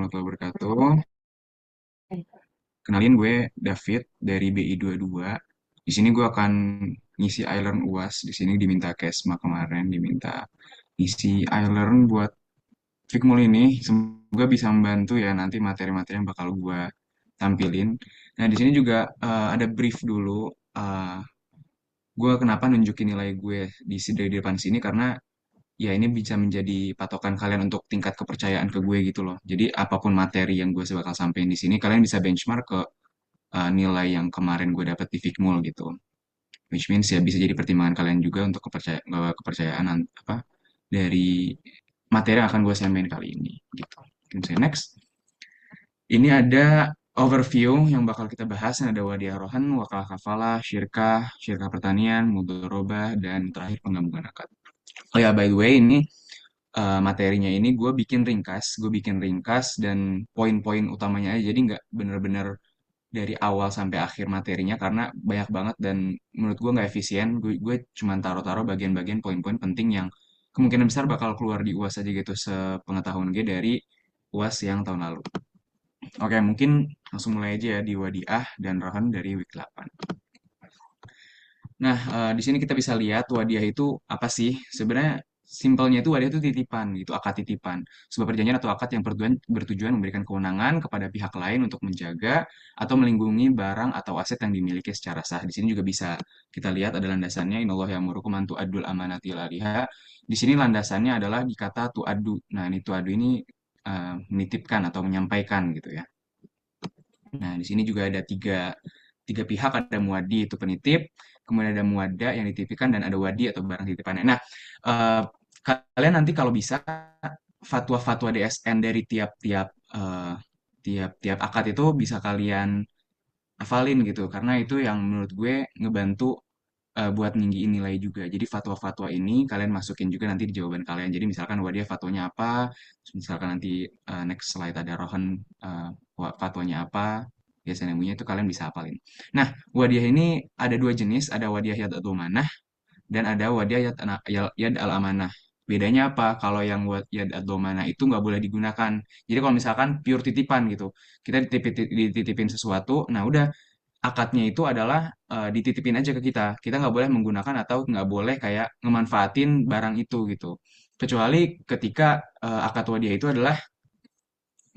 warahmatullahi wabarakatuh. Kenalin gue David dari BI 22. Di sini gue akan ngisi iLearn UAS. Di sini diminta Kesma kemarin, diminta ngisi iLearn buat Fikmul ini. Semoga bisa membantu ya nanti materi-materi yang bakal gue tampilin. Nah, di sini juga ada brief dulu. Gue kenapa nunjukin nilai gue dari depan sini karena ya ini bisa menjadi patokan kalian untuk tingkat kepercayaan ke gue gitu loh. Jadi apapun materi yang gue bakal sampaikan di sini, kalian bisa benchmark ke nilai yang kemarin gue dapet di Fikmul gitu. Which means ya bisa jadi pertimbangan kalian juga untuk kepercayaan apa dari materi yang akan gue sampaikan kali ini gitu. Oke, next. Ini ada overview yang bakal kita bahas. Ada wadiah rohan, wakalah kafalah, syirkah pertanian, mudharabah, dan terakhir penggabungan akad. Oh ya, by the way, ini materinya ini gue bikin ringkas dan poin-poin utamanya aja. Jadi nggak bener-bener dari awal sampai akhir materinya karena banyak banget dan menurut gue nggak efisien. Gue cuma taruh-taruh bagian-bagian poin-poin penting yang kemungkinan besar bakal keluar di UAS aja gitu sepengetahuan gue dari UAS yang tahun lalu. Oke, mungkin langsung mulai aja ya di Wadiah dan Rohan dari week 8. Nah, di sini kita bisa lihat wadiah itu apa sih? Sebenarnya simpelnya itu wadiah itu titipan gitu, akad titipan. Sebuah perjanjian atau akad yang bertujuan memberikan kewenangan kepada pihak lain untuk menjaga atau melindungi barang atau aset yang dimiliki secara sah. Di sini juga bisa kita lihat ada landasannya innallaha ya'murukum an tu'addul amanati ila ahliha. Di sini landasannya adalah di kata tu'addu. Nah, ini tu'addu ini menitipkan atau menyampaikan gitu ya. Nah, di sini juga ada tiga pihak, ada muadi itu penitip, kemudian ada muada yang dititipkan, dan ada wadi atau barang titipannya. Nah, eh, kalian nanti kalau bisa fatwa-fatwa DSN dari tiap-tiap akad itu bisa kalian hafalin gitu, karena itu yang menurut gue ngebantu buat ninggiin nilai juga. Jadi fatwa-fatwa ini kalian masukin juga nanti di jawaban kalian. Jadi misalkan Wadia fatwanya apa, terus misalkan nanti next slide ada Rohan fatwanya apa, biasanya bunyinya itu kalian bisa hafalin. Nah, Wadiah ini ada dua jenis, ada Wadiah Yad Manah dan ada Wadiah Yad Al-Amanah. Bedanya apa? Kalau yang Yad Manah itu nggak boleh digunakan. Jadi kalau misalkan pure titipan gitu, kita dititipin sesuatu, nah udah akadnya itu adalah dititipin aja ke kita. Kita nggak boleh menggunakan atau nggak boleh kayak ngemanfaatin barang itu gitu. Kecuali ketika akad wadiah itu adalah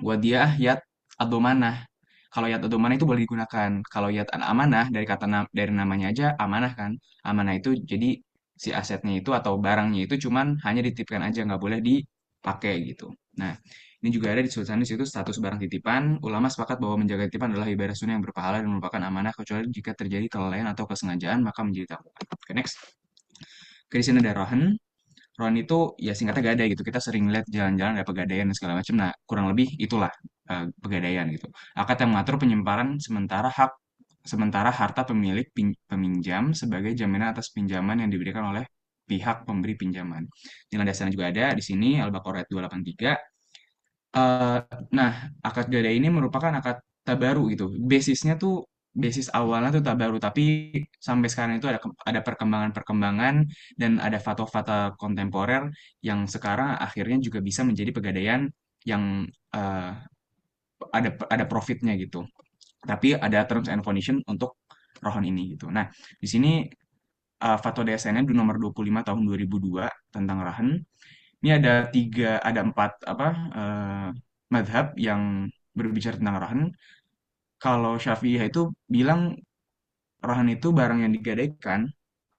wadiah yat adomanah. Kalau yat adomanah itu boleh digunakan. Kalau yat amanah dari dari namanya aja amanah kan. Amanah itu jadi si asetnya itu atau barangnya itu cuman hanya dititipkan aja nggak boleh dipakai gitu. Nah, ini juga ada disebutkan di situ status barang titipan. Ulama sepakat bahwa menjaga titipan adalah ibadah sunnah yang berpahala dan merupakan amanah kecuali jika terjadi kelalaian atau kesengajaan maka menjadi takwaan. Oke, next. Oke, di sini ada rohan. Rohan itu ya singkatnya gadai gitu. Kita sering lihat jalan-jalan ada pegadaian dan segala macam. Nah, kurang lebih itulah pegadaian gitu. Akad yang mengatur penyimpanan sementara harta pemilik peminjam sebagai jaminan atas pinjaman yang diberikan oleh pihak pemberi pinjaman. Nilai dasarnya juga ada di sini Al-Baqarah ayat 283. Eh, nah, akad gadai ini merupakan akad tabaru gitu. Basis awalnya tuh tabaru, tapi sampai sekarang itu ada perkembangan-perkembangan dan ada fatwa-fatwa kontemporer yang sekarang akhirnya juga bisa menjadi pegadaian yang eh, ada profitnya gitu. Tapi ada terms and condition untuk rohon ini gitu. Nah, di sini fatwa DSN-nya di nomor 25 tahun 2002 tentang rahan. Ini ada empat apa madhab yang berbicara tentang rahan. Kalau Syafi'iyah itu bilang rahan itu barang yang digadaikan,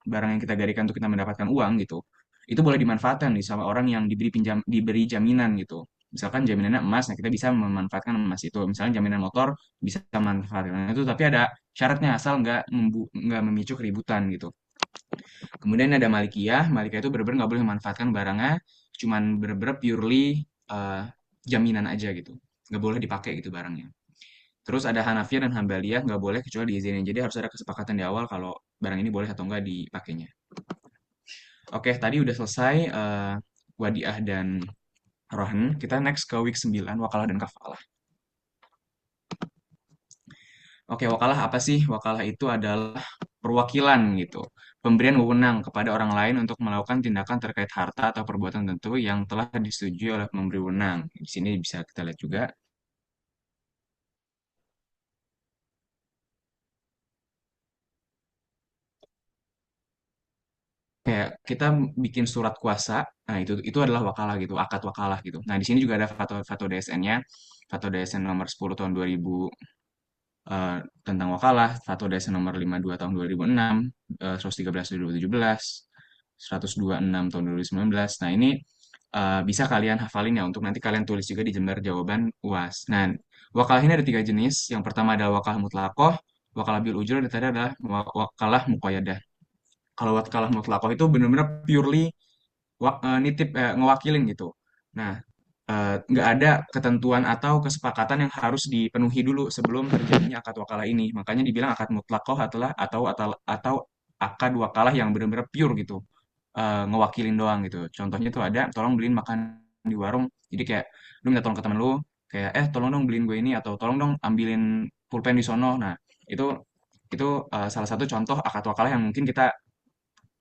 barang yang kita gadaikan untuk kita mendapatkan uang gitu. Itu boleh dimanfaatkan nih sama orang yang diberi jaminan gitu. Misalkan jaminannya emas, nah kita bisa memanfaatkan emas itu. Misalnya jaminan motor bisa memanfaatkan itu, tapi ada syaratnya asal nggak memicu keributan gitu. Kemudian ada Malikiyah. Malikiyah itu benar-benar nggak boleh memanfaatkan barangnya, cuman benar-benar purely jaminan aja gitu. Nggak boleh dipakai gitu barangnya. Terus ada Hanafiyah dan Hambaliyah nggak boleh kecuali diizinin. Jadi harus ada kesepakatan di awal kalau barang ini boleh atau nggak dipakainya. Oke, tadi udah selesai Wadiah dan Rohan. Kita next ke week 9, Wakalah dan Kafalah. Oke, wakalah apa sih? Wakalah itu adalah perwakilan gitu. Pemberian wewenang kepada orang lain untuk melakukan tindakan terkait harta atau perbuatan tertentu yang telah disetujui oleh pemberi wewenang. Di sini bisa kita lihat juga. kayak kita bikin surat kuasa, nah itu adalah wakalah gitu, akad wakalah gitu. Nah di sini juga ada fatwa DSN-nya, fatwa DSN nomor 10 tahun 2000 tentang wakalah, fatwa DSN nomor 52 tahun 2006, 113 tahun 2017, 126 tahun 2019. Nah ini bisa kalian hafalin ya untuk nanti kalian tulis juga di lembar jawaban UAS. Nah wakalah ini ada tiga jenis. Yang pertama adalah wakalah mutlakoh, wakalah bil ujrah, dan tadi adalah wakalah muqayyadah. Kalau wakalah mutlakoh itu benar-benar purely nitip ngewakilin gitu. Nah, nggak ada ketentuan atau kesepakatan yang harus dipenuhi dulu sebelum terjadinya akad wakalah ini. Makanya dibilang akad mutlakoh adalah atau akad wakalah yang benar-benar pure gitu, ngewakilin doang gitu. Contohnya tuh ada, tolong beliin makan di warung. Jadi kayak lu minta tolong ke temen lu, kayak tolong dong beliin gue ini atau tolong dong ambilin pulpen di sono. Nah, itu itu salah satu contoh akad wakalah yang mungkin kita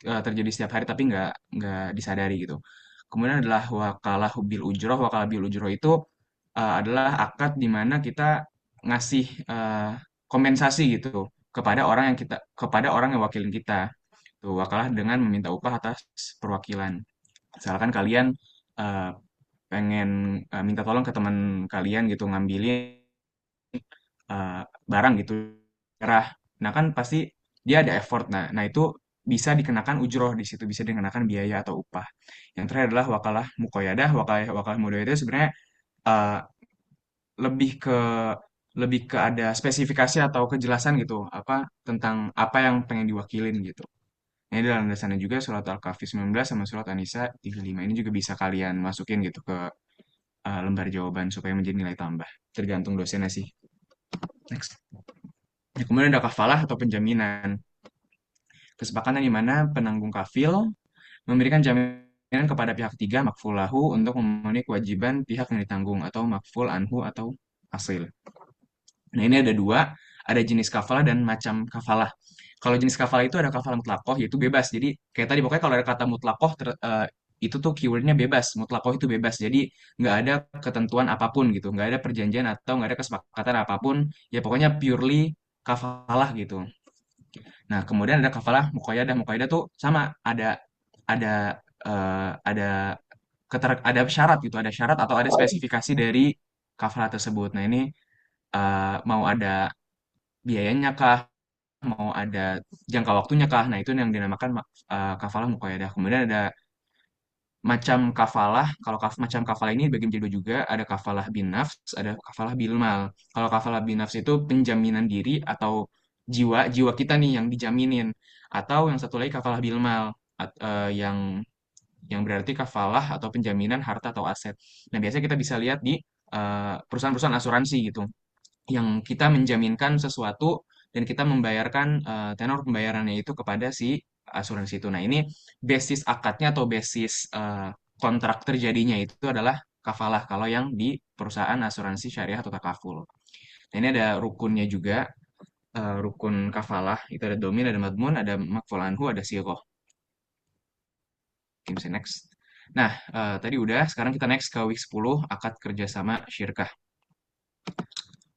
terjadi setiap hari tapi nggak disadari gitu. Kemudian adalah wakalah bil ujroh. Wakalah bil ujroh itu adalah akad di mana kita ngasih kompensasi gitu kepada orang yang wakilin kita. Tuh, wakalah dengan meminta upah atas perwakilan. Misalkan kalian eh, pengen minta tolong ke teman kalian gitu ngambilin barang gitu cerah. Nah kan pasti dia ada effort. Nah itu bisa dikenakan ujroh di situ, bisa dikenakan biaya atau upah. Yang terakhir adalah wakalah mukoyadah. Wakalah wakalah mukoyadah itu sebenarnya eh, lebih ke ada spesifikasi atau kejelasan gitu apa tentang apa yang pengen diwakilin gitu. Nah, ini dalam landasannya juga surat Al-Kahfi 19 sama surat An-Nisa 35. Ini juga bisa kalian masukin gitu ke lembar jawaban supaya menjadi nilai tambah. Tergantung dosennya sih. Next. Nah, kemudian ada kafalah atau penjaminan. Kesepakatan di mana penanggung kafil memberikan jaminan kepada pihak ketiga makful lahu untuk memenuhi kewajiban pihak yang ditanggung atau makful anhu atau asil. Nah ini ada dua, ada jenis kafalah dan macam kafalah. Kalau jenis kafalah itu ada kafalah mutlakoh yaitu bebas. Jadi kayak tadi pokoknya kalau ada kata mutlakoh itu tuh keywordnya bebas. Mutlakoh itu bebas. Jadi nggak ada ketentuan apapun gitu, nggak ada perjanjian atau nggak ada kesepakatan apapun. Ya pokoknya purely kafalah gitu. Nah, kemudian ada kafalah muqayyadah. Muqayyadah tuh sama ada ada ada syarat gitu, ada syarat atau ada spesifikasi dari kafalah tersebut. Nah, ini mau ada biayanya kah, mau ada jangka waktunya kah. Nah, itu yang dinamakan kafalah muqayyadah. Kemudian ada macam kafalah. Kalau macam kafalah ini bagi menjadi dua juga, ada kafalah bin nafs, ada kafalah bil mal. Kalau kafalah bin nafs itu penjaminan diri atau jiwa jiwa kita nih yang dijaminin. Atau yang satu lagi kafalah bil mal, yang berarti kafalah atau penjaminan harta atau aset. Nah, biasanya kita bisa lihat di perusahaan-perusahaan asuransi gitu, yang kita menjaminkan sesuatu dan kita membayarkan tenor pembayarannya itu kepada si asuransi itu. Nah, ini basis akadnya atau basis kontrak terjadinya itu adalah kafalah kalau yang di perusahaan asuransi syariah atau takaful. Nah, ini ada rukunnya juga, rukun kafalah itu ada domin, ada madmun, ada makful anhu, ada siroh. Oke, bisa next. Nah, tadi udah, sekarang kita next ke week 10, akad kerjasama syirkah.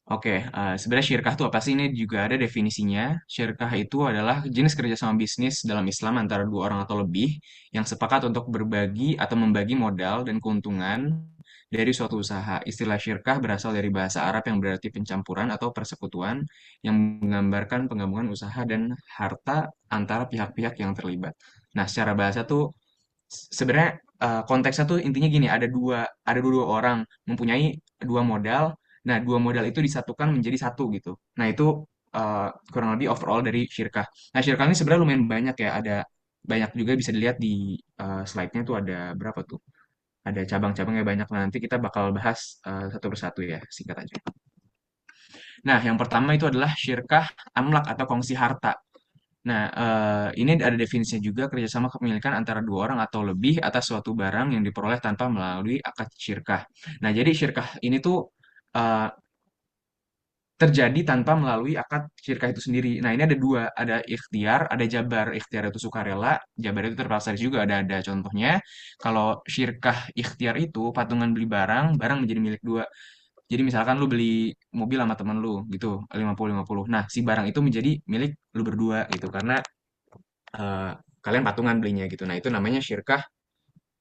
Oke, sebenarnya syirkah itu apa sih? Ini juga ada definisinya. Syirkah itu adalah jenis kerjasama bisnis dalam Islam antara dua orang atau lebih yang sepakat untuk berbagi atau membagi modal dan keuntungan dari suatu usaha. Istilah syirkah berasal dari bahasa Arab yang berarti pencampuran atau persekutuan yang menggambarkan penggabungan usaha dan harta antara pihak-pihak yang terlibat. Nah, secara bahasa tuh sebenarnya konteksnya tuh intinya gini, ada dua orang mempunyai dua modal. Nah, dua modal itu disatukan menjadi satu gitu. Nah, itu kurang lebih overall dari syirkah. Nah, syirkah ini sebenarnya lumayan banyak ya. Ada banyak juga bisa dilihat di slide-nya tuh ada berapa tuh? Ada cabang-cabangnya banyak. Nah, nanti kita bakal bahas satu persatu ya, singkat aja. Nah, yang pertama itu adalah syirkah amlak atau kongsi harta. Nah, ini ada definisinya juga kerjasama kepemilikan antara dua orang atau lebih atas suatu barang yang diperoleh tanpa melalui akad syirkah. Nah, jadi syirkah ini tuh eh, terjadi tanpa melalui akad syirkah itu sendiri. Nah, ini ada dua, ada ikhtiar, ada jabar. Ikhtiar itu sukarela, jabar itu terpaksa juga ada contohnya. Kalau syirkah ikhtiar itu patungan beli barang, barang menjadi milik dua. Jadi misalkan lu beli mobil sama temen lu gitu, 50-50. Nah, si barang itu menjadi milik lu berdua gitu karena kalian patungan belinya gitu. Nah, itu namanya syirkah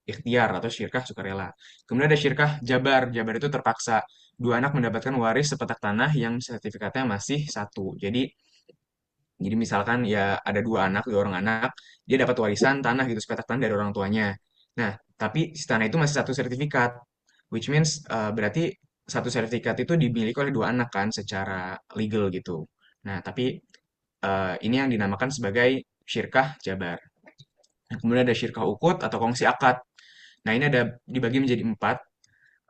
ikhtiar atau syirkah sukarela. Kemudian ada syirkah jabar. Jabar itu terpaksa. Dua anak mendapatkan waris sepetak tanah yang sertifikatnya masih satu. Jadi misalkan ya ada dua orang anak, dia dapat warisan tanah gitu, sepetak tanah dari orang tuanya. Nah, tapi si tanah itu masih satu sertifikat, which means berarti satu sertifikat itu dimiliki oleh dua anak kan secara legal gitu. Nah, tapi ini yang dinamakan sebagai syirkah jabar. Nah, kemudian ada syirkah ukut atau kongsi akad. Nah, ini ada dibagi menjadi empat.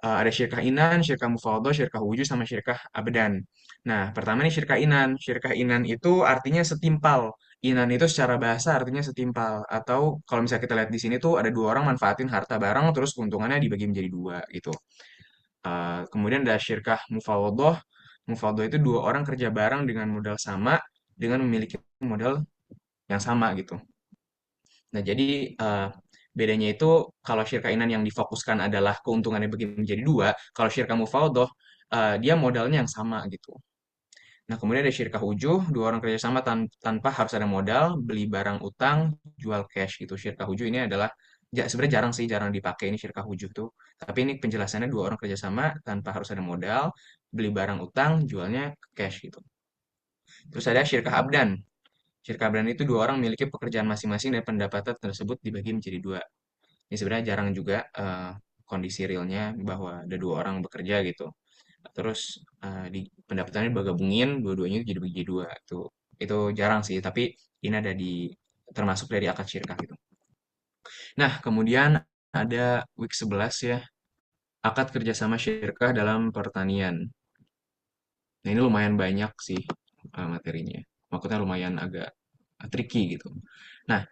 Ada syirkah inan, syirkah mufawwadah, syirkah wujud, sama syirkah abedan. Nah, pertama nih syirkah inan. Syirkah inan itu artinya setimpal. Inan itu secara bahasa artinya setimpal. Atau kalau misalnya kita lihat di sini tuh ada dua orang manfaatin harta bareng, terus keuntungannya dibagi menjadi dua gitu. Kemudian ada syirkah mufawwadah. Mufawwadah itu dua orang kerja bareng dengan modal sama, dengan memiliki modal yang sama gitu. Nah, jadi bedanya itu kalau syirka inan yang difokuskan adalah keuntungannya bagi menjadi dua, kalau syirka mufawwadah dia modalnya yang sama gitu. Nah, kemudian ada syirka hujuh, dua orang kerjasama tanpa harus ada modal, beli barang utang, jual cash gitu. Syirka hujuh ini adalah sebenarnya jarang sih, jarang dipakai ini syirka hujuh tuh. Tapi ini penjelasannya dua orang kerjasama tanpa harus ada modal, beli barang utang, jualnya cash gitu. Terus ada syirka abdan. Syirka abdan itu dua orang memiliki pekerjaan masing-masing dan pendapatan tersebut dibagi menjadi dua. Ini sebenarnya jarang juga kondisi realnya bahwa ada dua orang bekerja gitu. Terus di pendapatannya digabungin, dua-duanya itu jadi dua. Itu jarang sih, tapi ini ada di termasuk dari akad syirkah gitu. Nah, kemudian ada week 11 ya, akad kerjasama syirkah dalam pertanian. Nah, ini lumayan banyak sih materinya. Maksudnya lumayan agak tricky gitu. Nah,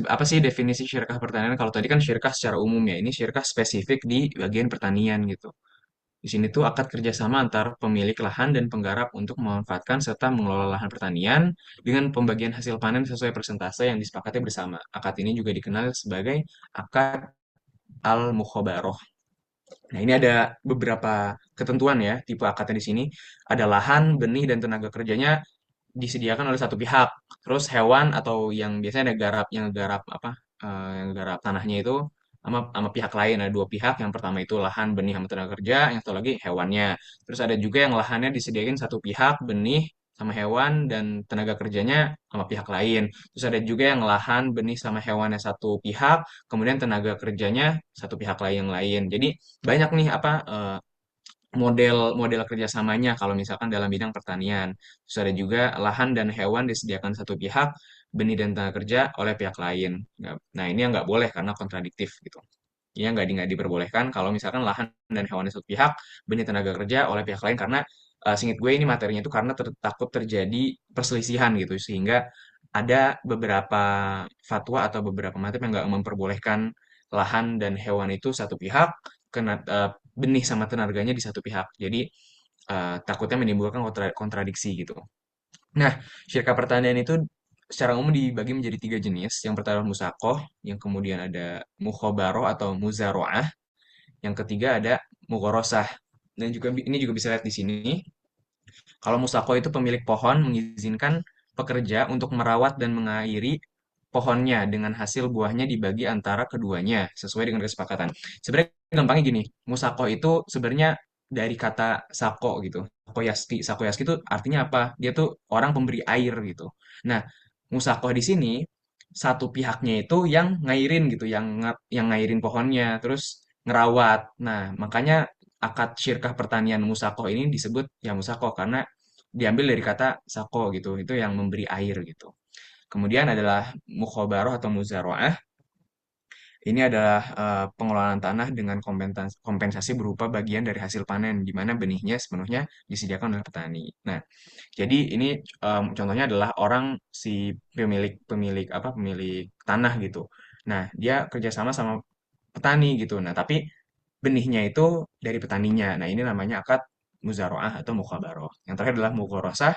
apa sih definisi syirkah pertanian? Kalau tadi kan syirkah secara umum ya, ini syirkah spesifik di bagian pertanian gitu. Di sini tuh akad kerjasama antar pemilik lahan dan penggarap untuk memanfaatkan serta mengelola lahan pertanian dengan pembagian hasil panen sesuai persentase yang disepakati bersama. Akad ini juga dikenal sebagai akad al-mukhabarah. Nah, ini ada beberapa ketentuan ya, tipe akadnya di sini. Ada lahan, benih, dan tenaga kerjanya disediakan oleh satu pihak. Terus hewan atau yang biasanya ada garap, yang garap apa, yang garap tanahnya itu sama pihak lain. Ada dua pihak. Yang pertama itu lahan, benih, sama tenaga kerja. Yang satu lagi hewannya. Terus ada juga yang lahannya disediakan satu pihak, benih, sama hewan, dan tenaga kerjanya sama pihak lain. Terus ada juga yang lahan, benih, sama hewannya satu pihak, kemudian tenaga kerjanya satu pihak lain yang lain. Jadi banyak nih apa model kerjasamanya kalau misalkan dalam bidang pertanian. Terus ada juga lahan dan hewan disediakan satu pihak, benih dan tenaga kerja oleh pihak lain. Nah, ini yang nggak boleh karena kontradiktif gitu. Ini yang nggak diperbolehkan kalau misalkan lahan dan hewan di satu pihak, benih tenaga kerja oleh pihak lain karena singkat gue ini materinya itu karena takut terjadi perselisihan gitu sehingga ada beberapa fatwa atau beberapa mazhab yang nggak memperbolehkan lahan dan hewan itu satu pihak, kena benih sama tenaganya di satu pihak. Jadi takutnya menimbulkan kontradiksi gitu. Nah, syirka pertanian itu secara umum dibagi menjadi tiga jenis. Yang pertama musakoh, yang kemudian ada mukhobaroh atau muzaroah, yang ketiga ada mugorosah. Dan juga ini juga bisa lihat di sini. Kalau musako itu pemilik pohon mengizinkan pekerja untuk merawat dan mengairi pohonnya dengan hasil buahnya dibagi antara keduanya sesuai dengan kesepakatan. Sebenarnya gampangnya gini, musako itu sebenarnya dari kata sako gitu. Sakoyaski. Sakoyaski itu artinya apa? Dia tuh orang pemberi air gitu. Nah, musako di sini satu pihaknya itu yang ngairin gitu, yang ngairin pohonnya, terus ngerawat. Nah, makanya akad syirkah pertanian musako ini disebut ya musako karena diambil dari kata sako gitu, itu yang memberi air gitu. Kemudian adalah mukhobaroh atau muzaroah. Ini adalah pengelolaan tanah dengan kompensasi berupa bagian dari hasil panen, di mana benihnya sepenuhnya disediakan oleh petani. Nah, jadi ini contohnya adalah orang si pemilik pemilik apa pemilik tanah gitu. Nah, dia kerjasama sama petani gitu. Nah, tapi benihnya itu dari petaninya. Nah, ini namanya akad muzaroah atau mukhabaroh. Yang terakhir adalah mugorosah.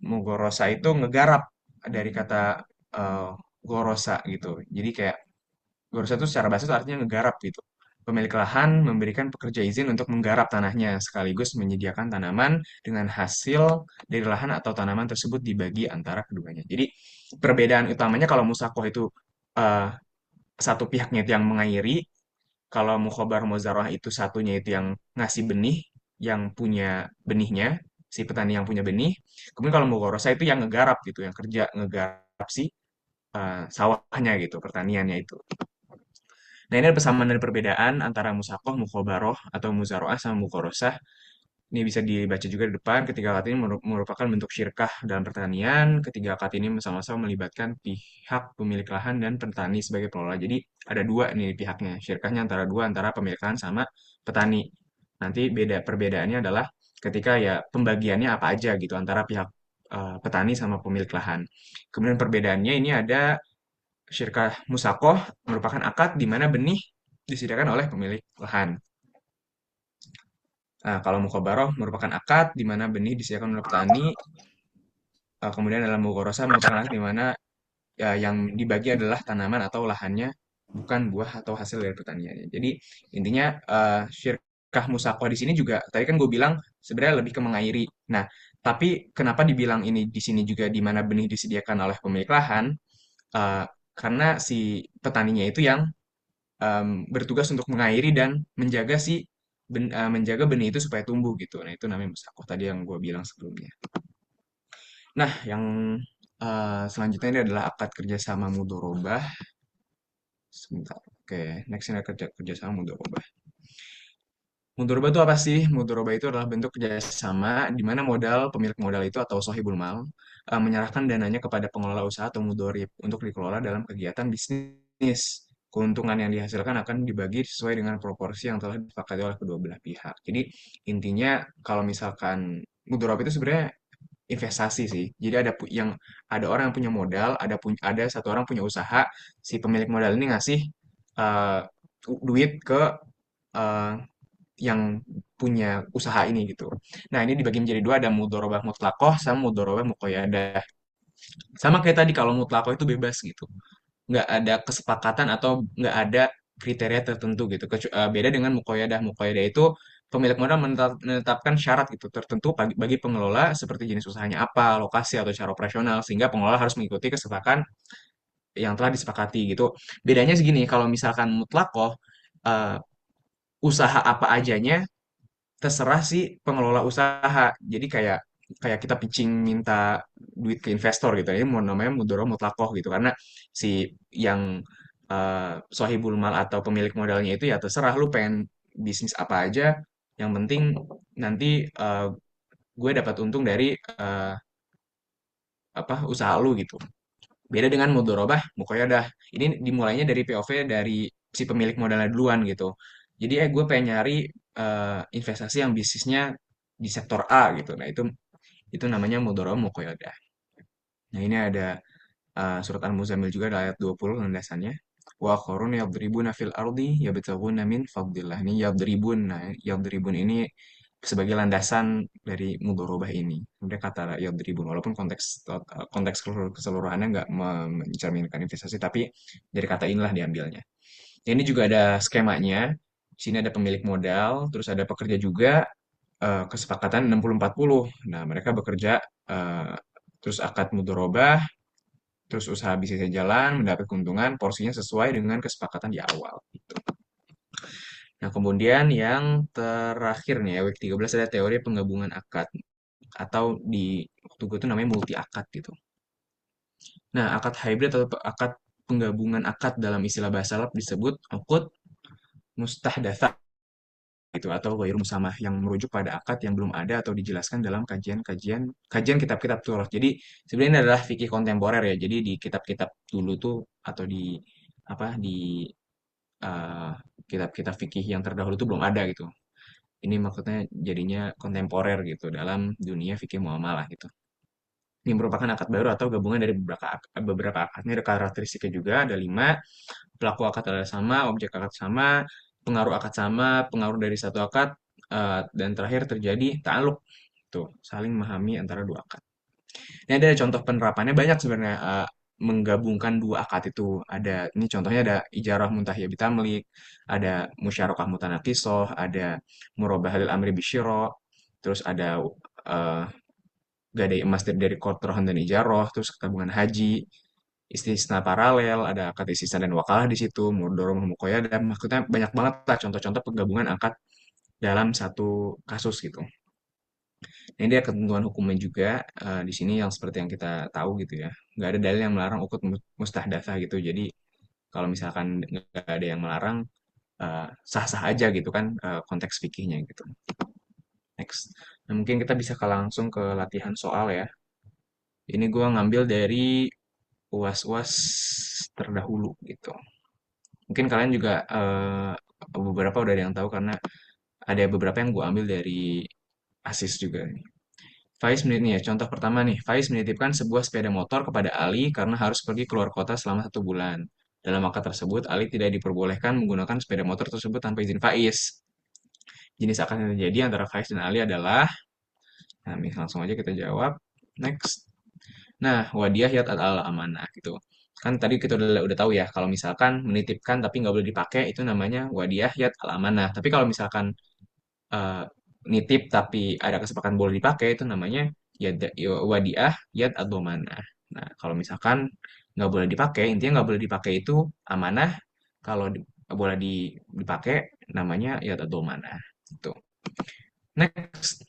Mugorosa itu ngegarap dari kata eh, gorosa gitu. Jadi kayak gorosa itu secara bahasa itu artinya ngegarap gitu. pemilik lahan memberikan pekerja izin untuk menggarap tanahnya sekaligus menyediakan tanaman dengan hasil dari lahan atau tanaman tersebut dibagi antara keduanya. Jadi perbedaan utamanya kalau musakoh itu eh, satu pihaknya itu yang mengairi, kalau mukhobar muzaroah itu satunya itu yang ngasih benih, yang punya benihnya, si petani yang punya benih. Kemudian kalau mughorosa itu yang ngegarap gitu, yang kerja ngegarap si sawahnya gitu, pertaniannya itu. Nah, ini ada persamaan dan perbedaan antara musakoh, mukhobaroh, atau muzaroah sama mukhorosah. Ini bisa dibaca juga di depan. Ketiga akad ini merupakan bentuk syirkah dalam pertanian. Ketiga akad ini sama-sama melibatkan pihak pemilik lahan dan petani sebagai pengelola. Jadi ada dua nih pihaknya. Syirkahnya antara dua, antara pemilik lahan sama petani. Nanti perbedaannya adalah ketika ya pembagiannya apa aja gitu antara pihak petani sama pemilik lahan. Kemudian perbedaannya ini ada syirkah musakoh merupakan akad di mana benih disediakan oleh pemilik lahan. Nah, kalau mukhobaroh merupakan akad di mana benih disediakan oleh petani, kemudian dalam mughorosah merupakan akad di mana ya, yang dibagi adalah tanaman atau lahannya, bukan buah atau hasil dari pertaniannya. Jadi intinya syirkah musakoh di sini juga, tadi kan gue bilang sebenarnya lebih ke mengairi. Nah, tapi kenapa dibilang ini di sini juga di mana benih disediakan oleh pemilik lahan? Eh, karena si petaninya itu yang bertugas untuk mengairi dan menjaga menjaga benih itu supaya tumbuh gitu. Nah, itu namanya musakoh tadi yang gue bilang sebelumnya. Nah, yang selanjutnya ini adalah akad kerjasama mudorobah. Sebentar. Oke, next ini kerjasama mudorobah. Mudorobah itu apa sih? Mudorobah itu adalah bentuk kerjasama di mana pemilik modal itu atau sohibul mal menyerahkan dananya kepada pengelola usaha atau mudorib untuk dikelola dalam kegiatan bisnis. Keuntungan yang dihasilkan akan dibagi sesuai dengan proporsi yang telah disepakati oleh kedua belah pihak. Jadi intinya kalau misalkan mudorobah itu sebenarnya investasi sih. Jadi ada orang yang punya modal, ada satu orang punya usaha, si pemilik modal ini ngasih eh, duit ke eh, yang punya usaha ini gitu. Nah, ini dibagi menjadi dua, ada mudorobah mutlakoh sama mudorobah muqayyadah. Sama kayak tadi kalau mutlakoh itu bebas gitu. Nggak ada kesepakatan atau nggak ada kriteria tertentu gitu. Beda dengan muqayyadah. Muqayyadah itu pemilik modal menetapkan syarat gitu tertentu bagi pengelola seperti jenis usahanya apa, lokasi atau cara operasional sehingga pengelola harus mengikuti kesepakatan yang telah disepakati gitu. Bedanya segini, kalau misalkan mutlakoh eh, usaha apa ajanya terserah si pengelola usaha. Jadi kayak kayak kita pitching minta duit ke investor gitu. Ini mau namanya mudoro mutlakoh gitu karena si yang sohibul mal atau pemilik modalnya itu ya terserah lu pengen bisnis apa aja. Yang penting nanti gue dapat untung dari apa usaha lu gitu. Beda dengan mudorobah, mukoyodah. Ini dimulainya dari POV dari si pemilik modalnya duluan gitu. Jadi gue pengen nyari investasi yang bisnisnya di sektor A gitu. Nah, itu namanya mudorobah mukoyodah. Nah, ini ada surat Al-Muzammil juga ada ayat 20 landasannya. Wa akharun yadribuna fil ardi yabtaghuna min fadlillah. Ini yadribun. Nah, yadribun ini sebagai landasan dari mudorobah ini. Kemudian kata yadribun walaupun konteks keseluruhannya nggak mencerminkan investasi tapi dari kata inilah diambilnya. Ya, ini juga ada skemanya. Di sini ada pemilik modal, terus ada pekerja juga, kesepakatan 60-40. Nah, mereka bekerja eh, terus akad mudorobah, terus usaha bisnisnya jalan, mendapat keuntungan, porsinya sesuai dengan kesepakatan di awal. Gitu. Nah, kemudian yang terakhir nih ya, week 13 ada teori penggabungan akad. Atau di waktu gue tuh namanya multi akad gitu. Nah, akad hybrid atau akad penggabungan akad dalam istilah bahasa Arab disebut akad mustahdatsah gitu atau ghairu musamah yang merujuk pada akad yang belum ada atau dijelaskan dalam kajian kitab-kitab Taurat. Jadi sebenarnya ini adalah fikih kontemporer ya. Jadi di kitab-kitab dulu tuh atau di apa di eh, kitab-kitab fikih yang terdahulu itu belum ada gitu. Ini maksudnya jadinya kontemporer gitu dalam dunia fikih muamalah gitu. Ini merupakan akad baru atau gabungan dari beberapa akad. Ini ada karakteristiknya juga, ada 5. Pelaku akad adalah sama, objek akad sama, pengaruh akad sama, pengaruh dari satu akad, dan terakhir terjadi ta'aluk. Tuh, saling memahami antara dua akad. Ini ada contoh penerapannya banyak sebenarnya. menggabungkan dua akad itu. Ini contohnya ada ijarah muntahiyah bitamlik, ada musyarakah mutanaqisoh, ada murabah halil amri bisyiro, terus ada eh, gadai emas dari kotrohan dan ijaroh, terus tabungan haji, istisna paralel, ada akad istisna dan wakalah di situ, mudoroh, mukoyadah, maksudnya banyak banget lah contoh-contoh penggabungan akad dalam satu kasus gitu. Nah, ini dia ketentuan hukumnya juga di sini yang seperti yang kita tahu gitu ya. Nggak ada dalil yang melarang ukut mustahdatsah gitu. Jadi kalau misalkan nggak ada yang melarang sah-sah aja gitu kan konteks fikihnya gitu. Next. Nah, mungkin kita bisa langsung ke latihan soal ya. Ini gue ngambil dari uas-uas terdahulu gitu. Mungkin kalian juga beberapa udah ada yang tahu karena ada beberapa yang gue ambil dari ASIS juga. Faiz nih ya, contoh pertama nih. Faiz menitipkan sebuah sepeda motor kepada Ali karena harus pergi keluar kota selama 1 bulan. Dalam akad tersebut, Ali tidak diperbolehkan menggunakan sepeda motor tersebut tanpa izin Faiz. Jenis akad yang terjadi antara Faiz dan Ali adalah, nah nih langsung aja kita jawab. Next. Nah, wadiah yat al amanah gitu. Kan tadi kita udah tahu ya, kalau misalkan menitipkan tapi nggak boleh dipakai, itu namanya wadiah yat al amanah. Tapi kalau misalkan eh, nitip tapi ada kesepakatan boleh dipakai itu namanya wadiah yad ad-dhamanah. Nah, kalau misalkan nggak boleh dipakai, intinya nggak boleh dipakai itu amanah. Kalau boleh dipakai namanya yad ad-dhamanah. Itu. Next,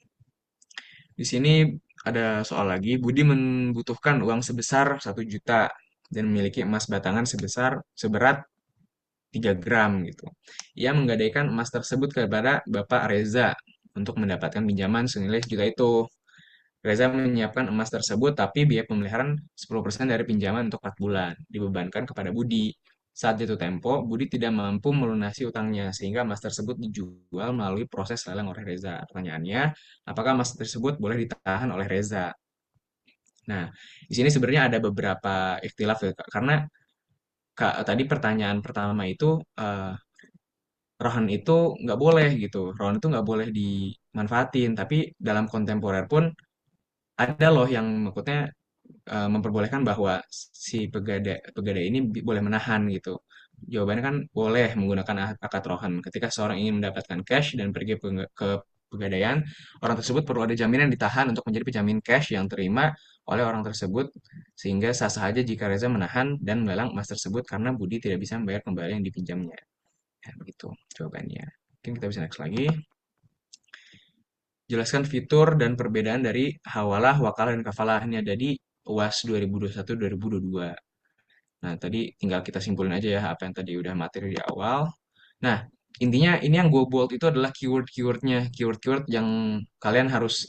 di sini ada soal lagi. Budi membutuhkan uang sebesar 1 juta dan memiliki emas batangan seberat 3 gram gitu. Ia menggadaikan emas tersebut kepada Bapak Reza untuk mendapatkan pinjaman senilai sejuta itu. Reza menyiapkan emas tersebut tapi biaya pemeliharaan 10% dari pinjaman untuk 4 bulan dibebankan kepada Budi. Saat jatuh tempo, Budi tidak mampu melunasi utangnya sehingga emas tersebut dijual melalui proses lelang oleh Reza. Pertanyaannya, apakah emas tersebut boleh ditahan oleh Reza? Nah, di sini sebenarnya ada beberapa ikhtilaf ya, Kak. Karena tadi pertanyaan pertama itu rohan itu nggak boleh gitu. Rohan itu nggak boleh dimanfaatin. Tapi dalam kontemporer pun ada loh yang maksudnya memperbolehkan bahwa si pegadai ini boleh menahan gitu. Jawabannya kan boleh menggunakan akad rohan. Ketika seorang ingin mendapatkan cash dan pergi ke pegadaian, orang tersebut perlu ada jaminan ditahan untuk menjadi penjamin cash yang terima oleh orang tersebut sehingga sah-sah aja jika Reza menahan dan melelang emas tersebut karena Budi tidak bisa membayar kembali yang dipinjamnya. Ya, begitu jawabannya. Mungkin kita bisa next lagi. Jelaskan fitur dan perbedaan dari hawalah, wakalah, dan kafalah. Ini ada di UAS 2021-2022. Nah, tadi tinggal kita simpulin aja ya apa yang tadi udah materi di awal. Nah, intinya ini yang gue bold itu adalah keyword-keywordnya. Keyword-keyword yang kalian harus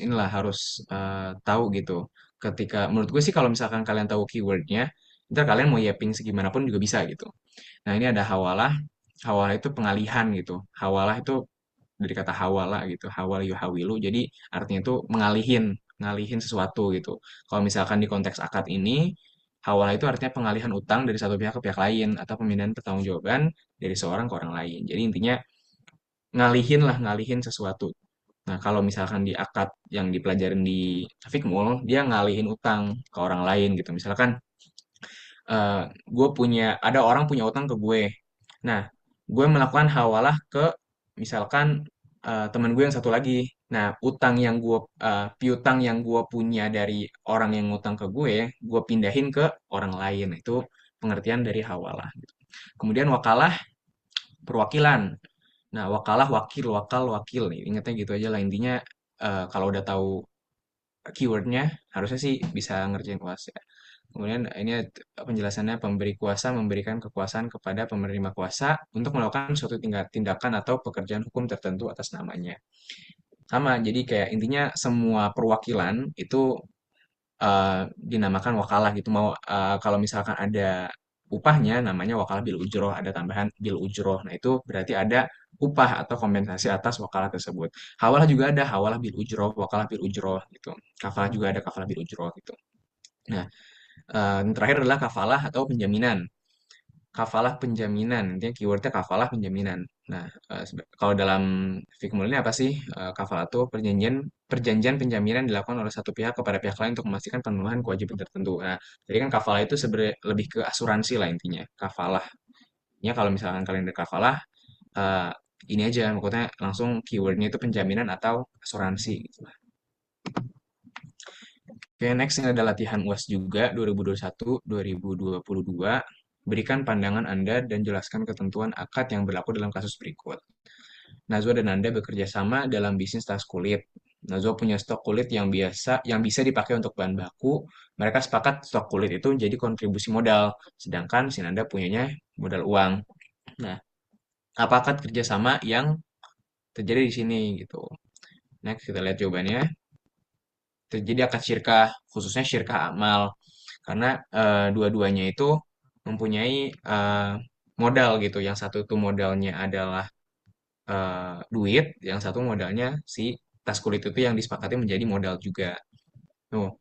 tahu gitu. Ketika, menurut gue sih kalau misalkan kalian tahu keywordnya, ntar kalian mau yaping segimanapun juga bisa gitu. Nah, ini ada hawalah. Hawalah itu pengalihan gitu. Hawalah itu dari kata hawala gitu, hawal yuhawilu. Jadi artinya itu ngalihin sesuatu gitu. Kalau misalkan di konteks akad ini, hawala itu artinya pengalihan utang dari satu pihak ke pihak lain atau pemindahan pertanggungjawaban dari seorang ke orang lain. Jadi intinya ngalihin sesuatu. Nah, kalau misalkan di akad yang dipelajarin di fikmul, dia ngalihin utang ke orang lain gitu. Misalkan ada orang punya utang ke gue. Nah, gue melakukan hawalah ke misalkan teman gue yang satu lagi. Nah, piutang yang gue punya dari orang yang ngutang ke gue pindahin ke orang lain. Nah, itu pengertian dari hawalah. Gitu. Kemudian wakalah, perwakilan. Nah, wakalah, wakil, wakil. Nih, ingatnya gitu aja lah. Intinya kalau udah tahu keywordnya, harusnya sih bisa ngerjain UAS ya. Kemudian ini penjelasannya pemberi kuasa memberikan kekuasaan kepada penerima kuasa untuk melakukan suatu tindakan atau pekerjaan hukum tertentu atas namanya. Sama, jadi kayak intinya semua perwakilan itu dinamakan wakalah gitu. Kalau misalkan ada upahnya namanya wakalah bil ujroh, ada tambahan bil ujroh. Nah, itu berarti ada upah atau kompensasi atas wakalah tersebut. Hawalah juga ada hawalah bil ujroh, wakalah bil ujroh gitu. Kafalah juga ada kafalah bil ujroh gitu. Nah, yang terakhir adalah kafalah atau penjaminan. Kafalah penjaminan, intinya keywordnya kafalah penjaminan. Nah, kalau dalam fikmul ini apa sih? Kafalah itu perjanjian perjanjian penjaminan dilakukan oleh satu pihak kepada pihak lain untuk memastikan pemenuhan kewajiban tertentu. Nah, jadi kan kafalah itu sebenarnya lebih ke asuransi lah intinya. Kafalah. Ya kalau misalkan kalian ada kafalah, eh, ini aja maksudnya langsung keywordnya itu penjaminan atau asuransi gitu. Oke, next ini ada latihan UAS juga 2021-2022. Berikan pandangan Anda dan jelaskan ketentuan akad yang berlaku dalam kasus berikut. Najwa dan Anda bekerja sama dalam bisnis tas kulit. Najwa punya stok kulit yang bisa dipakai untuk bahan baku. Mereka sepakat stok kulit itu menjadi kontribusi modal, sedangkan si Nanda punyanya modal uang. Nah, apa akad kerjasama yang terjadi di sini gitu? Next kita lihat jawabannya. Terjadi akad syirkah, khususnya syirkah amal, karena dua-duanya itu mempunyai modal gitu. Yang satu itu modalnya adalah duit, yang satu modalnya si tas kulit itu yang disepakati menjadi modal juga. Tuh,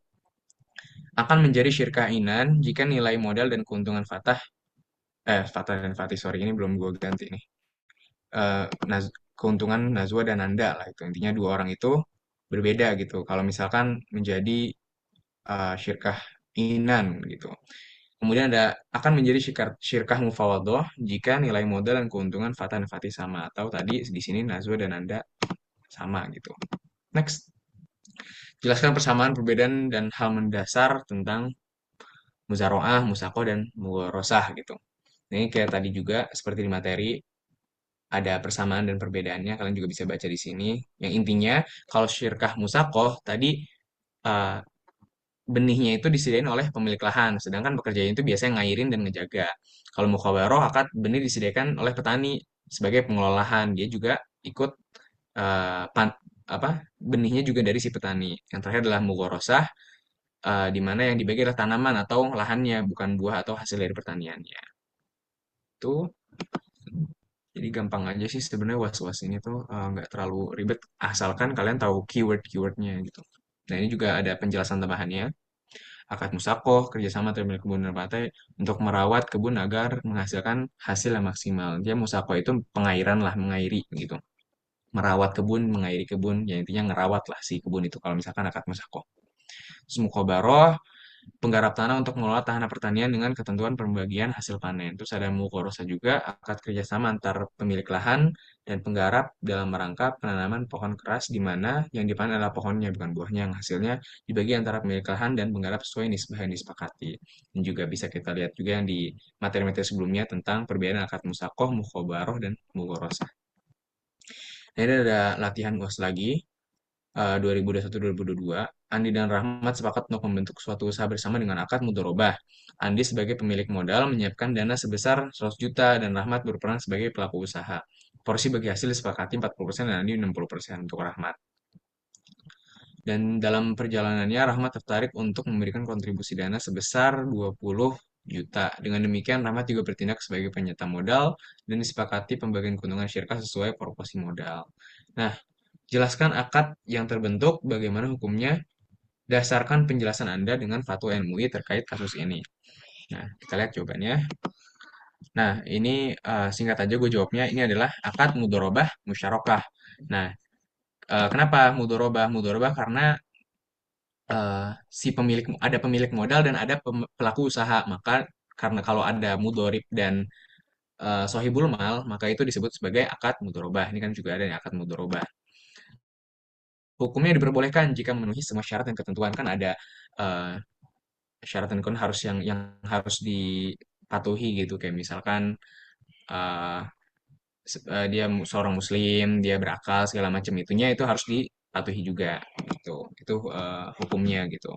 akan menjadi syirkah inan jika nilai modal dan keuntungan Fatah dan Fatih, sorry, ini belum gue ganti nih. Keuntungan Najwa dan Nanda lah itu. Intinya dua orang itu berbeda gitu. Kalau misalkan menjadi syirkah inan gitu. Kemudian akan menjadi syirkah mufawadoh jika nilai modal dan keuntungan Fatah dan Fatih sama. Atau tadi di sini Najwa dan Nanda sama gitu. Next. Jelaskan persamaan, perbedaan, dan hal mendasar tentang muzaroah, musako, dan muwarosah gitu. Nah, ini kayak tadi juga seperti di materi ada persamaan dan perbedaannya. Kalian juga bisa baca di sini. Yang intinya kalau syirkah musakoh tadi uh, benihnya itu disediain oleh pemilik lahan, sedangkan pekerjaan itu biasanya ngairin dan ngejaga. Kalau mukhawaroh akad benih disediakan oleh petani sebagai pengelola lahan. Dia juga ikut uh, pan, apa benihnya juga dari si petani. Yang terakhir adalah mugorosah, di mana yang dibagi adalah tanaman atau lahannya, bukan buah atau hasil dari pertaniannya. Itu jadi gampang aja sih sebenarnya was-was ini tuh nggak terlalu ribet asalkan kalian tahu keywordnya gitu. Nah ini juga ada penjelasan tambahannya. Akad musakoh kerjasama antara pemilik kebun dan partai untuk merawat kebun agar menghasilkan hasil yang maksimal. Dia musakoh itu pengairan lah, mengairi gitu. Merawat kebun, mengairi kebun, ya intinya ngerawat lah si kebun itu kalau misalkan akad musakoh. Terus mukobaroh penggarap tanah untuk mengelola tanah pertanian dengan ketentuan pembagian hasil panen. Terus ada mukorosa juga, akad kerjasama antar pemilik lahan dan penggarap dalam rangka penanaman pohon keras di mana yang dipanen adalah pohonnya bukan buahnya, yang hasilnya dibagi antara pemilik lahan dan penggarap sesuai nisbah yang disepakati. Dan juga bisa kita lihat juga yang di materi-materi sebelumnya tentang perbedaan akad musakoh, mukhobaroh, dan mukorosa. Nah, ini ada latihan UAS lagi. 2021-2022, Andi dan Rahmat sepakat untuk membentuk suatu usaha bersama dengan akad mudharabah. Andi sebagai pemilik modal menyiapkan dana sebesar 100 juta dan Rahmat berperan sebagai pelaku usaha. Porsi bagi hasil disepakati 40% dan Andi 60% untuk Rahmat. Dan dalam perjalanannya Rahmat tertarik untuk memberikan kontribusi dana sebesar 20 juta. Dengan demikian Rahmat juga bertindak sebagai penyerta modal dan disepakati pembagian keuntungan syirkah sesuai proporsi modal. Nah, jelaskan akad yang terbentuk, bagaimana hukumnya, dasarkan penjelasan Anda dengan fatwa MUI terkait kasus ini. Nah, kita lihat jawabannya. Nah, ini singkat aja gue jawabnya. Ini adalah akad mudorobah musyarakah. Nah, kenapa mudorobah? Mudorobah karena si pemilik modal dan ada pelaku usaha. Maka karena kalau ada mudorib dan sohibul mal, maka itu disebut sebagai akad mudorobah. Ini kan juga ada yang akad mudorobah. Hukumnya diperbolehkan jika memenuhi semua syarat dan ketentuan. Kan ada eh, syarat dan ketentuan yang harus dipatuhi gitu. Kayak misalkan eh, dia seorang muslim, dia berakal segala macam itunya itu harus dipatuhi juga gitu. Itu hukumnya gitu.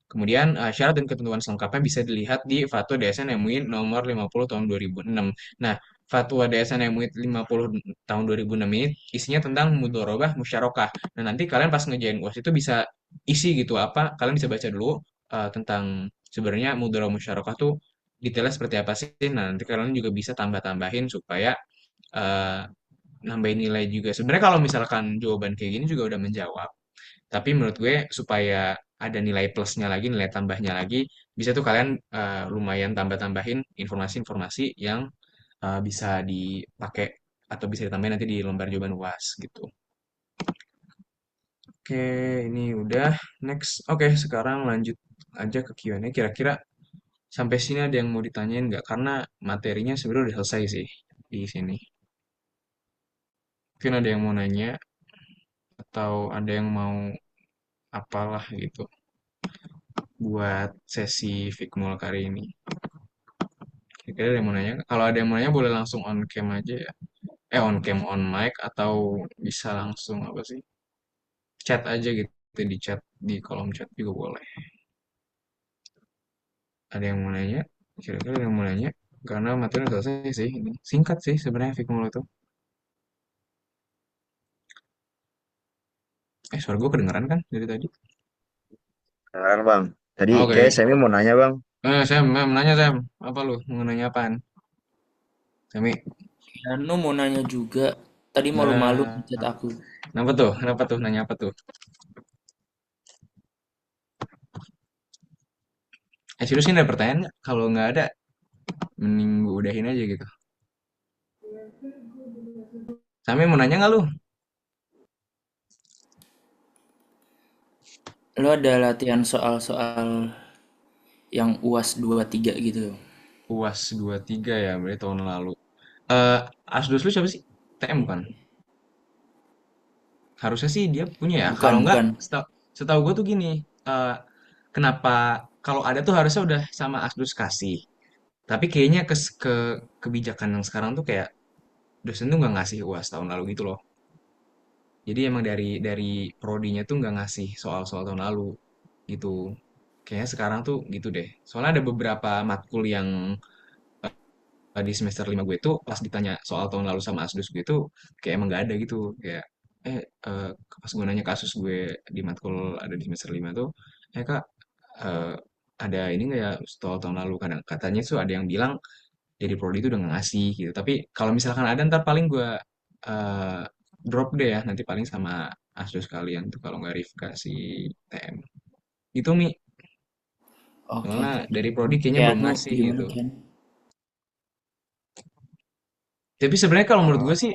Kemudian syarat dan ketentuan selengkapnya bisa dilihat di Fatwa DSN MUI nomor 50 tahun 2006. Nah, Fatwa DSN MUI 50 tahun 2006 ini isinya tentang mudorobah musyarakah. Nah, nanti kalian pas ngejain UAS itu bisa isi gitu apa, kalian bisa baca dulu tentang sebenarnya mudorobah musyarakah tuh detailnya seperti apa sih. Nah, nanti kalian juga bisa tambah-tambahin supaya eh, nambahin nilai juga. Sebenarnya kalau misalkan jawaban kayak gini juga udah menjawab. Tapi menurut gue supaya ada nilai plusnya lagi, nilai tambahnya lagi, bisa tuh kalian lumayan tambah-tambahin informasi-informasi yang bisa dipakai atau bisa ditambahin nanti di lembar jawaban UAS gitu. Oke, ini udah. Next. Oke, sekarang lanjut aja ke Q&A. Kira-kira sampai sini ada yang mau ditanyain nggak? Karena materinya sebenarnya udah selesai sih di sini. Mungkin ada yang mau nanya atau ada yang mau apalah gitu buat sesi Fikmul kali ini. Kira-kira ada yang mau nanya? Kalau ada yang mau nanya boleh langsung on cam aja ya. On cam, on mic, atau bisa langsung apa sih? Chat aja gitu di chat di kolom chat juga boleh. Ada yang mau nanya? Kira-kira ada yang mau nanya? Karena materi udah selesai sih. Ini singkat sih sebenarnya Fikmul itu. Suara gue kedengeran kan dari tadi? Kedengeran bang. Tadi kayak Oke. Semi mau nanya bang. Sam, nanya Sam. Apa lu? Mau nanya apaan? Sami. Danu mau nanya juga. Tadi malu-malu Nah, ngechat aku. kenapa tuh? Kenapa tuh? Nanya apa tuh? Serius ini ada pertanyaan nggak? Kalau nggak ada, mending gue udahin aja gitu. Sami mau nanya nggak lu? Lo ada latihan soal-soal yang UAS 2 3 gitu. UAS 23 ya, berarti tahun lalu. Eh, Asdos lu siapa sih? TM bukan? Harusnya sih dia punya ya. Kalau Bukan, nggak, bukan. setahu gue tuh gini. eh, Kenapa kalau ada tuh harusnya udah sama Asdos kasih. Tapi kayaknya ke kebijakan yang sekarang tuh kayak dosen tuh nggak ngasih UAS tahun lalu gitu loh. Jadi emang dari prodinya tuh nggak ngasih soal-soal tahun lalu gitu. Kayaknya sekarang tuh gitu deh. Soalnya ada beberapa matkul yang di semester 5 gue tuh pas ditanya soal tahun lalu sama asdos gue tuh kayak emang nggak ada gitu. Kayak pas gue nanya kasus gue di matkul ada di semester 5 tuh, kak, eh, ada ini nggak ya soal tahun lalu? Kadang katanya tuh ada yang bilang dari prodi itu udah nggak ngasih gitu. Tapi kalau misalkan ada ntar paling gue eh, drop deh ya nanti paling sama asdos kalian tuh kalau nggak Rifka si TM. Itu Mi, Oke, soalnya oke. dari prodi kayaknya Kayak belum Anu ngasih gimana gitu. kan? Tapi sebenarnya kalau menurut gue Ah, sih,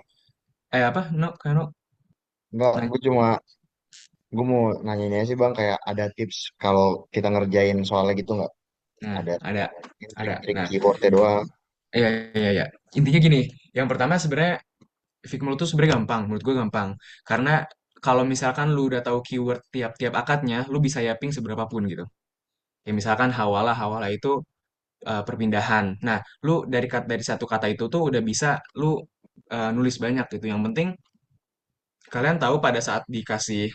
apa, no, kan no, enggak, nah, gue mau nanya ini aja sih bang, kayak ada tips kalau kita ngerjain soalnya gitu nggak? nah, Ada mungkin ada. trik-trik Nah, keyboardnya doang. iya, iya, iya. Intinya gini, yang pertama sebenarnya Figma tuh sebenarnya gampang, menurut gue gampang. Karena kalau misalkan lu udah tahu keyword tiap-tiap akadnya, lu bisa yaping seberapa pun gitu. Ya misalkan hawala, hawala itu perpindahan. Nah, lu dari satu kata itu tuh udah bisa lu nulis banyak gitu. Yang penting kalian tahu pada saat dikasih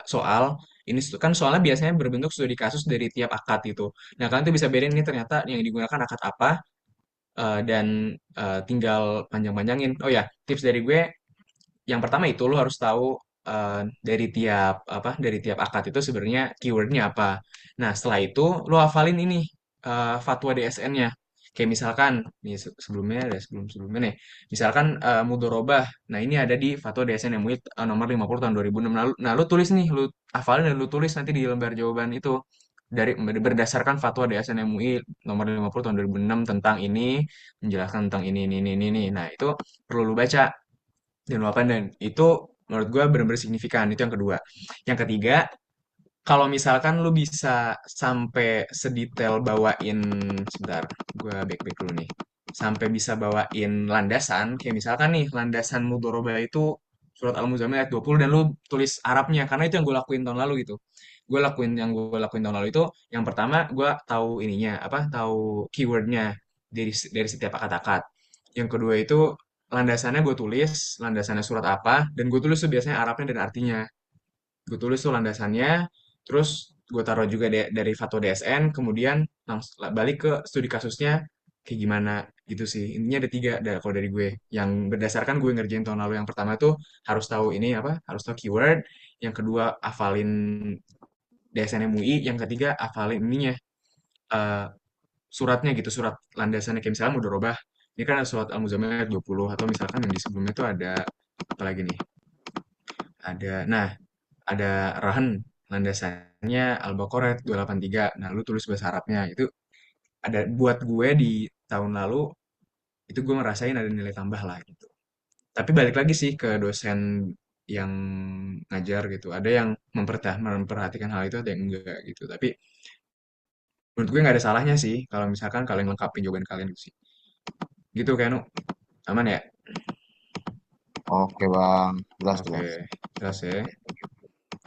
soal ini kan soalnya biasanya berbentuk studi kasus dari tiap akad itu. Nah, kalian tuh bisa bedain ini ternyata yang digunakan akad apa dan tinggal panjang-panjangin. Oh ya, tips dari gue yang pertama itu lo harus tahu dari tiap akad itu sebenarnya keywordnya apa. Nah, setelah itu lo hafalin ini fatwa DSN-nya. Kayak misalkan nih sebelumnya ada sebelumnya nih. Misalkan mudorobah. Nah, ini ada di fatwa DSN MUI nomor 50 tahun 2006. Nah, lu tulis nih, lu hafalin dan lu tulis nanti di lembar jawaban itu berdasarkan fatwa DSN MUI nomor 50 tahun 2006 tentang ini menjelaskan tentang ini. Nah, itu perlu lu baca dan luapan dan itu menurut gue benar-benar signifikan itu yang kedua. Yang ketiga, kalau misalkan lu bisa sampai sedetail bawain sebentar, gue back dulu nih. Sampai bisa bawain landasan, kayak misalkan nih landasan mudhorobah itu surat Al-Muzammil ayat 20 dan lu tulis Arabnya karena itu yang gue lakuin tahun lalu gitu. Gue lakuin tahun lalu itu yang pertama gue tahu ininya apa tahu keywordnya dari setiap akad-akad. Yang kedua itu landasannya gue tulis landasannya surat apa dan gue tulis tuh biasanya Arabnya dan artinya. Gue tulis tuh landasannya, terus gue taruh juga dari Fatwa DSN, kemudian langsung balik ke studi kasusnya kayak gimana gitu sih. Intinya ada tiga kalau dari gue. Yang berdasarkan gue ngerjain tahun lalu yang pertama tuh harus tahu ini apa, harus tahu keyword. Yang kedua hafalin DSN MUI, yang ketiga hafalin ininya eh, suratnya gitu, surat landasannya kayak misalnya mudorobah. Ini kan ada surat Al-Muzammil ayat 20 atau misalkan yang di sebelumnya tuh ada apa lagi nih? Nah, ada Rahan landasannya Al-Baqarah 283. Nah, lu tulis bahasa Arabnya. Itu ada buat gue di tahun lalu itu gue ngerasain ada nilai tambah lah gitu. Tapi balik lagi sih ke dosen yang ngajar gitu. Ada yang memperhatikan hal itu, ada yang enggak gitu. Tapi menurut gue nggak ada salahnya sih kalau misalkan kalian lengkapin jawaban kalian gitu sih. Gitu kan, Nu? Aman ya? Oke bang, jelas Oke, jelas. jelas ya.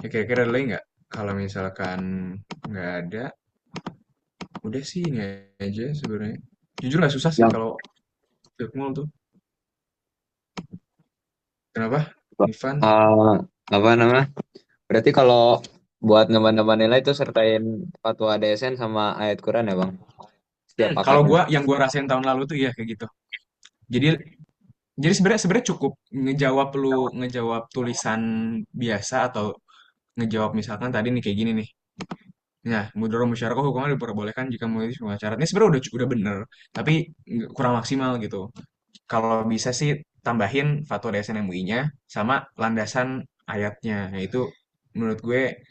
Ya kira-kira ada lagi nggak? Kalau misalkan nggak ada, udah sih ini aja sebenarnya. Jujur nggak susah sih Yang kalau Filkmul tuh. Kenapa? Ivan? eh apa namanya? Berarti kalau buat nambah-nambah nilai itu sertain fatwa DSN sama ayat Quran ya bang? Setiap Kalau akadnya. yang gua rasain tahun lalu tuh iya kayak gitu. Jadi sebenarnya sebenarnya cukup ngejawab tulisan biasa atau ngejawab misalkan tadi nih kayak gini nih. Nah, mudoro musyarakah hukumnya diperbolehkan jika memenuhi semua syarat. Ini sebenarnya udah bener, tapi kurang maksimal gitu. Kalau bisa sih tambahin fatwa DSN MUI-nya sama landasan ayatnya. Nah, itu menurut gue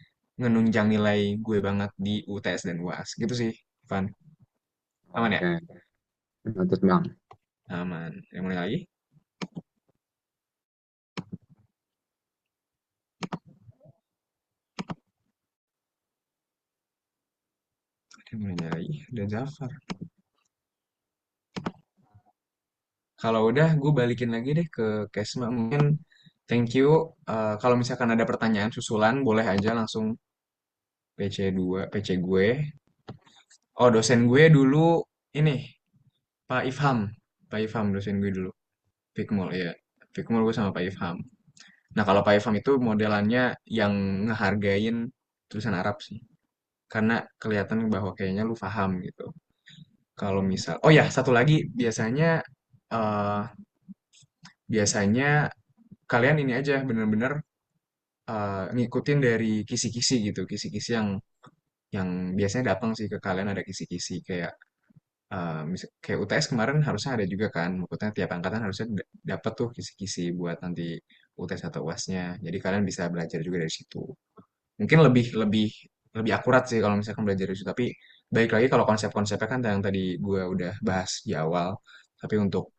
ngenunjang nilai gue banget di UTS dan UAS. Gitu sih, Van. Aman ya? Oke, lanjut bang. Aman. Yang mana lagi? Yang mana lagi? Dan Zafar. Kalau udah, gue balikin lagi deh ke Kesma. Mungkin thank you. Kalau misalkan ada pertanyaan susulan, boleh aja langsung PC2, PC gue. Oh, dosen gue dulu ini, Pak Ifham. Pak Ifham dosen gue dulu. Fikmul, ya. Fikmul gue sama Pak Ifham. Nah, kalau Pak Ifham itu modelannya yang ngehargain tulisan Arab sih. Karena kelihatan bahwa kayaknya lu paham gitu. Kalau misal, oh ya, satu lagi, eh, biasanya kalian ini aja bener-bener ngikutin dari kisi-kisi gitu, kisi-kisi yang biasanya datang sih ke kalian ada kisi-kisi kayak kayak UTS kemarin harusnya ada juga kan, maksudnya tiap angkatan harusnya dapat tuh kisi-kisi buat nanti UTS atau UASnya. Jadi kalian bisa belajar juga dari situ. Mungkin lebih lebih lebih akurat sih kalau misalkan belajar dari situ. Tapi baik lagi kalau konsep-konsepnya kan yang tadi gue udah bahas di awal. Tapi untuk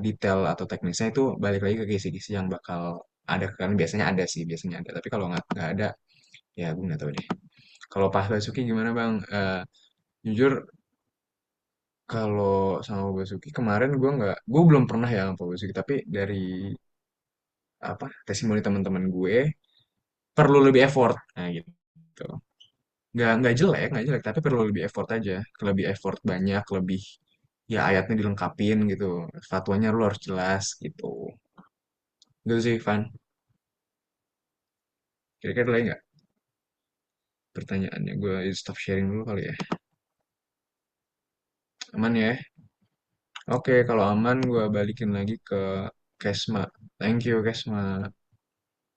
detail atau teknisnya itu balik lagi ke kisi-kisi yang bakal ada kan biasanya ada sih biasanya ada. Tapi kalau nggak ada ya gue nggak tahu deh. Kalau Pak Basuki gimana Bang? Jujur kalau sama Pak Basuki kemarin gue belum pernah ya sama Pak Basuki. Tapi dari apa testimoni teman-teman gue perlu lebih effort. Nah gitu. Nggak jelek tapi perlu lebih effort aja, lebih effort banyak, lebih ya ayatnya dilengkapin gitu, fatwanya lu harus jelas gitu. Gitu sih Van, kira-kira ada lagi nggak pertanyaannya? Gue stop sharing dulu kali ya. Aman ya? Oke, kalau aman gue balikin lagi ke Kesma. Thank you Kesma.